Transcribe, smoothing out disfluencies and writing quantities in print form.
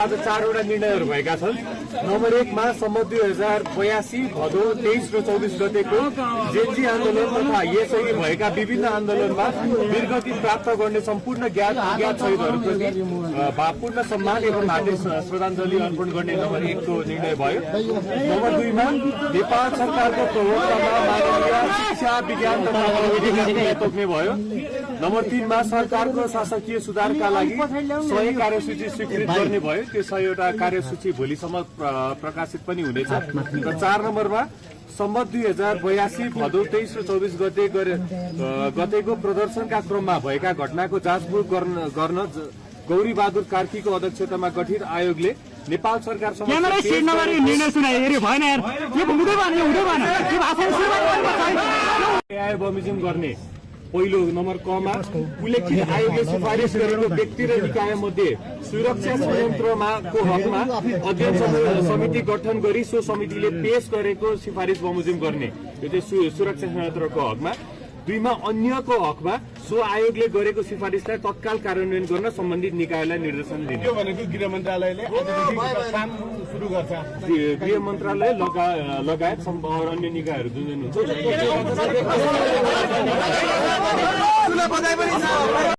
आज 4वटा निर्णयहरू भएका छन्। नम्बर 1 मा सम्मत 2082 भदौ 23 र 24 गतेको जेनजी आन्दोलन तथा यसअघि भएका विभिन्न आन्दोलनमा वीरगति प्राप्त गर्ने सम्पूर्ण ज्ञात शहीदहरूप्रति भावपूर्ण सम्मान एवं हार्दिक श्रद्धाञ्जली अर्पण गर्ने नम्बर 1 को निर्णय भयो। नम्बर 2 मा नेपाल सरकारको प्रवक्तामा मानवीय शिक्षा विज्ञान तथा प्रविधिका तोक्ने भयो। नम्बर 3 मा सरकारको शासकीय सुधारका लागि 100 कार्यसूची स्वीकृत गर्ने भयो। त्यो 100 कार्यसूची भोलिसम्म प्रकाशित पनि हुनेछ। र 4 नम्बरमा सम्मत 2082 भदौ 23 र 24 गतेको प्रदर्शनका क्रममा भएका घटनाको जाँचबुझ गर्न गौरी बहादुर कार्कीको अध्यक्षतामा गठित आयोगले नेपाल सरकार बमोजिम गर्ने पहिलो नम्बर कमा उल्लेखित आयोगले सिफारिस गरेको व्यक्ति र निकाय मध्ये सुरक्षा संयन्त्रको हकमा अध्ययन समिति गठन गरी सो समितिले पेश गरेको सिफारिस बमोजिम गर्ने। यो चाहिँ सुरक्षा संयन्त्रको हकमा। 2 मा अन्यको हकमा सो आयोगले गरेको सिफारिसलाई तत्काल कार्यान्वयन गर्न सम्बन्धित निकायलाई निर्देशन दिने। यो भनेको गृह मन्त्रालयले काम सुरु गर्छ। गृह मन्त्रालय लगायत अन्य निकायहरू जुन हुन्छ